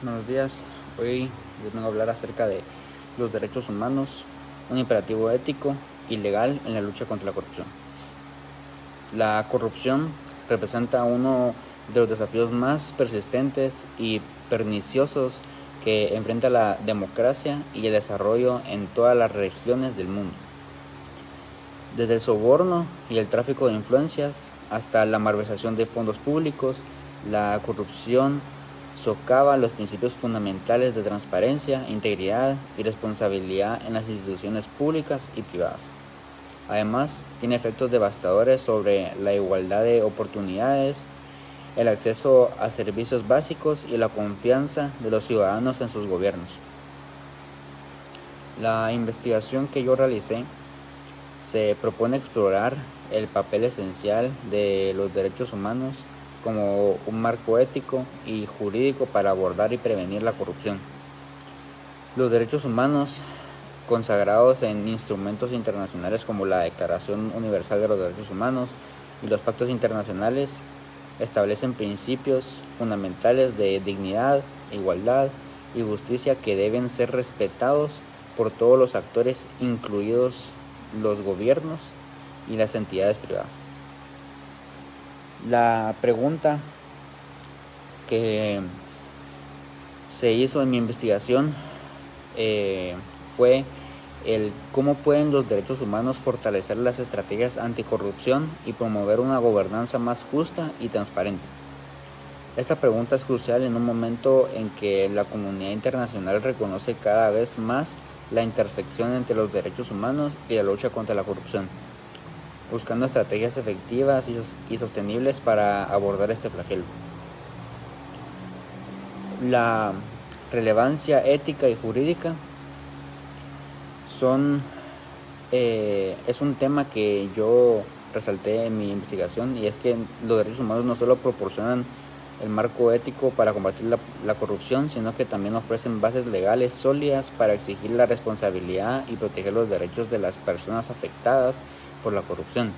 Buenos días. Hoy les vengo a hablar acerca de los derechos humanos, un imperativo ético y legal en la lucha contra la corrupción. La corrupción representa uno de los desafíos más persistentes y perniciosos que enfrenta la democracia y el desarrollo en todas las regiones del mundo. Desde el soborno y el tráfico de influencias hasta la malversación de fondos públicos, la corrupción socava los principios fundamentales de transparencia, integridad y responsabilidad en las instituciones públicas y privadas. Además, tiene efectos devastadores sobre la igualdad de oportunidades, el acceso a servicios básicos y la confianza de los ciudadanos en sus gobiernos. La investigación que yo realicé se propone explorar el papel esencial de los derechos humanos como un marco ético y jurídico para abordar y prevenir la corrupción. Los derechos humanos, consagrados en instrumentos internacionales como la Declaración Universal de los Derechos Humanos y los pactos internacionales, establecen principios fundamentales de dignidad, igualdad y justicia que deben ser respetados por todos los actores, incluidos los gobiernos y las entidades privadas. La pregunta que se hizo en mi investigación fue el cómo pueden los derechos humanos fortalecer las estrategias anticorrupción y promover una gobernanza más justa y transparente. Esta pregunta es crucial en un momento en que la comunidad internacional reconoce cada vez más la intersección entre los derechos humanos y la lucha contra la corrupción, buscando estrategias efectivas y sostenibles para abordar este flagelo. La relevancia ética y jurídica es un tema que yo resalté en mi investigación, y es que los derechos humanos no solo proporcionan el marco ético para combatir la corrupción, sino que también ofrecen bases legales sólidas para exigir la responsabilidad y proteger los derechos de las personas afectadas por la corrupción.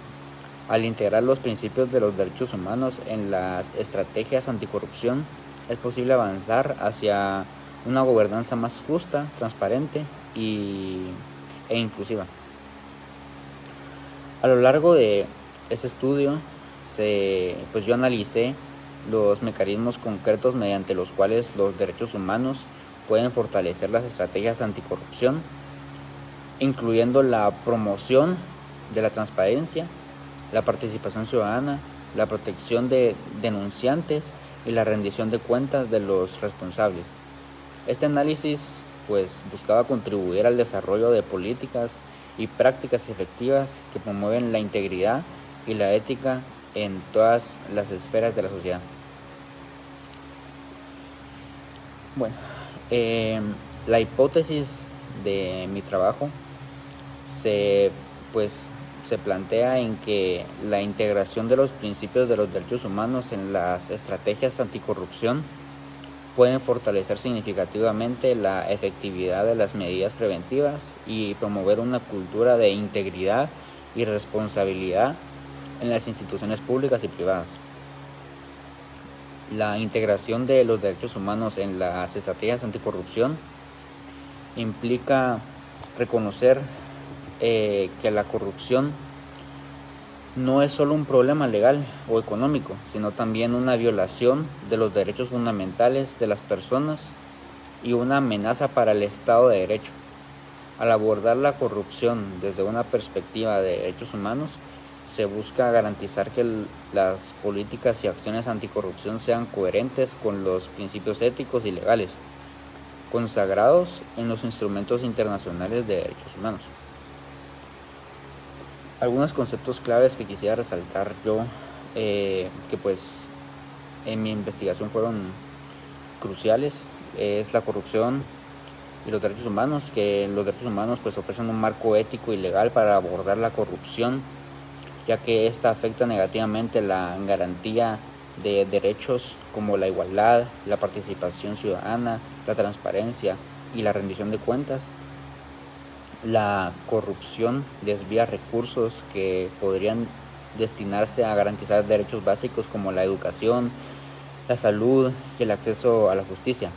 Al integrar los principios de los derechos humanos en las estrategias anticorrupción, es posible avanzar hacia una gobernanza más justa, transparente e inclusiva. A lo largo de ese estudio, yo analicé los mecanismos concretos mediante los cuales los derechos humanos pueden fortalecer las estrategias anticorrupción, incluyendo la promoción de la transparencia, la participación ciudadana, la protección de denunciantes y la rendición de cuentas de los responsables. Este análisis buscaba contribuir al desarrollo de políticas y prácticas efectivas que promueven la integridad y la ética en todas las esferas de la sociedad. La hipótesis de mi trabajo se plantea en que la integración de los principios de los derechos humanos en las estrategias anticorrupción pueden fortalecer significativamente la efectividad de las medidas preventivas y promover una cultura de integridad y responsabilidad en las instituciones públicas y privadas. La integración de los derechos humanos en las estrategias anticorrupción implica reconocer que la corrupción no es solo un problema legal o económico, sino también una violación de los derechos fundamentales de las personas y una amenaza para el Estado de Derecho. Al abordar la corrupción desde una perspectiva de derechos humanos, se busca garantizar que las políticas y acciones anticorrupción sean coherentes con los principios éticos y legales consagrados en los instrumentos internacionales de derechos humanos. Algunos conceptos claves que quisiera resaltar yo, que en mi investigación fueron cruciales, es la corrupción y los derechos humanos, que los derechos humanos ofrecen un marco ético y legal para abordar la corrupción, ya que esta afecta negativamente la garantía de derechos como la igualdad, la participación ciudadana, la transparencia y la rendición de cuentas. La corrupción desvía recursos que podrían destinarse a garantizar derechos básicos como la educación, la salud y el acceso a la justicia.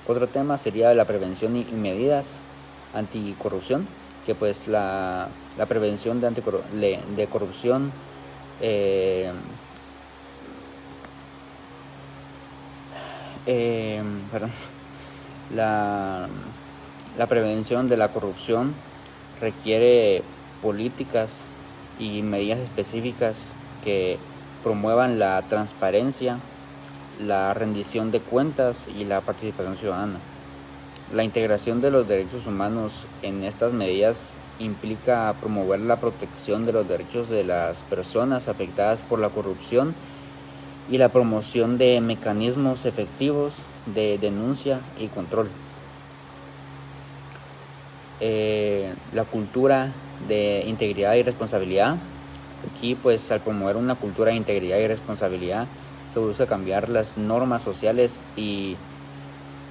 Otro tema sería la prevención y medidas anticorrupción, que pues la prevención de corrupción perdón, la, la prevención de la corrupción requiere políticas y medidas específicas que promuevan la transparencia, la rendición de cuentas y la participación ciudadana. La integración de los derechos humanos en estas medidas implica promover la protección de los derechos de las personas afectadas por la corrupción y la promoción de mecanismos efectivos de denuncia y control. La cultura de integridad y responsabilidad. Aquí pues al promover una cultura de integridad y responsabilidad se busca cambiar las normas sociales y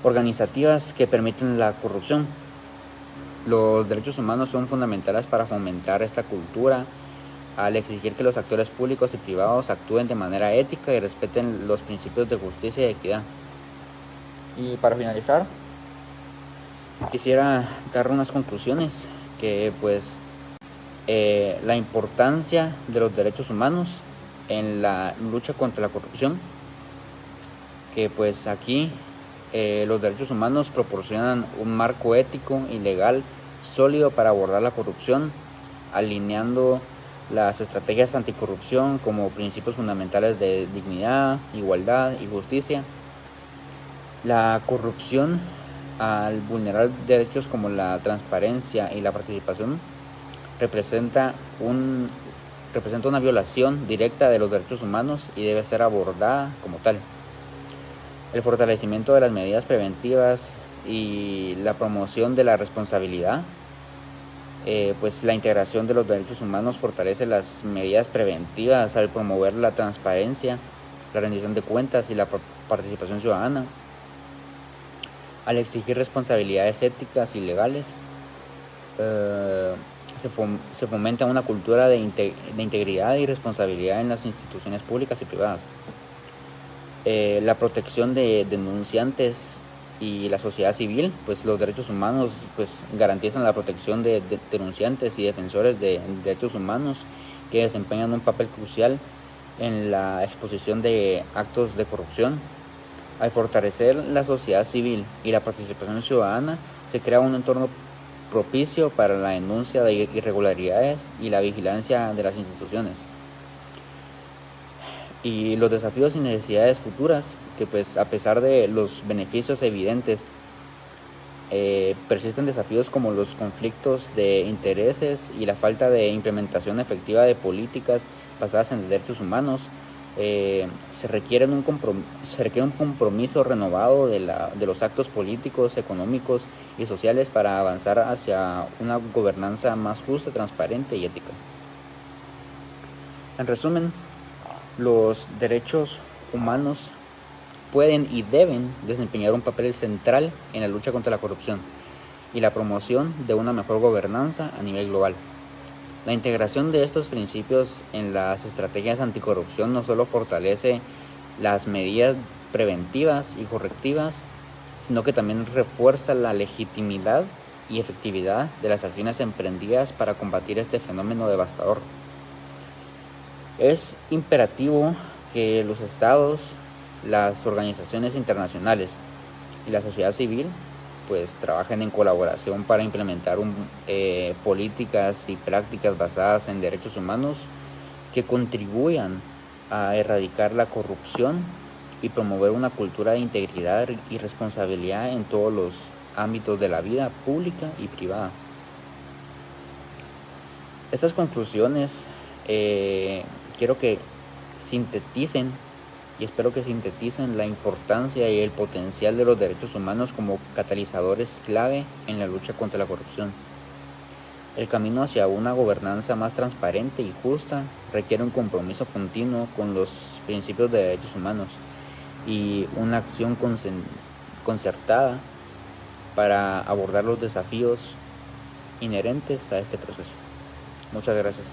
organizativas que permiten la corrupción. Los derechos humanos son fundamentales para fomentar esta cultura al exigir que los actores públicos y privados actúen de manera ética y respeten los principios de justicia y equidad. Y para finalizar, quisiera dar unas conclusiones que pues la importancia de los derechos humanos en la lucha contra la corrupción, que pues aquí los derechos humanos proporcionan un marco ético y legal sólido para abordar la corrupción, alineando las estrategias anticorrupción como principios fundamentales de dignidad, igualdad y justicia. La corrupción, al vulnerar derechos como la transparencia y la participación, representa una violación directa de los derechos humanos y debe ser abordada como tal. El fortalecimiento de las medidas preventivas y la promoción de la responsabilidad, pues la integración de los derechos humanos fortalece las medidas preventivas al promover la transparencia, la rendición de cuentas y la participación ciudadana. Al exigir responsabilidades éticas y legales, se fomenta una cultura de integridad y responsabilidad en las instituciones públicas y privadas. La protección de denunciantes y la sociedad civil, pues los derechos humanos pues garantizan la protección de denunciantes y defensores de derechos humanos que desempeñan un papel crucial en la exposición de actos de corrupción. Al fortalecer la sociedad civil y la participación ciudadana, se crea un entorno propicio para la denuncia de irregularidades y la vigilancia de las instituciones. Y los desafíos y necesidades futuras, que pues a pesar de los beneficios evidentes, persisten desafíos como los conflictos de intereses y la falta de implementación efectiva de políticas basadas en derechos humanos. Se requiere un compromiso renovado de los actos políticos, económicos y sociales para avanzar hacia una gobernanza más justa, transparente y ética. En resumen, los derechos humanos pueden y deben desempeñar un papel central en la lucha contra la corrupción y la promoción de una mejor gobernanza a nivel global. La integración de estos principios en las estrategias anticorrupción no solo fortalece las medidas preventivas y correctivas, sino que también refuerza la legitimidad y efectividad de las acciones emprendidas para combatir este fenómeno devastador. Es imperativo que los estados, las organizaciones internacionales y la sociedad civil pues trabajen en colaboración para implementar políticas y prácticas basadas en derechos humanos que contribuyan a erradicar la corrupción y promover una cultura de integridad y responsabilidad en todos los ámbitos de la vida pública y privada. Estas conclusiones quiero que sinteticen y espero que sinteticen la importancia y el potencial de los derechos humanos como catalizadores clave en la lucha contra la corrupción. El camino hacia una gobernanza más transparente y justa requiere un compromiso continuo con los principios de derechos humanos y una acción concertada para abordar los desafíos inherentes a este proceso. Muchas gracias.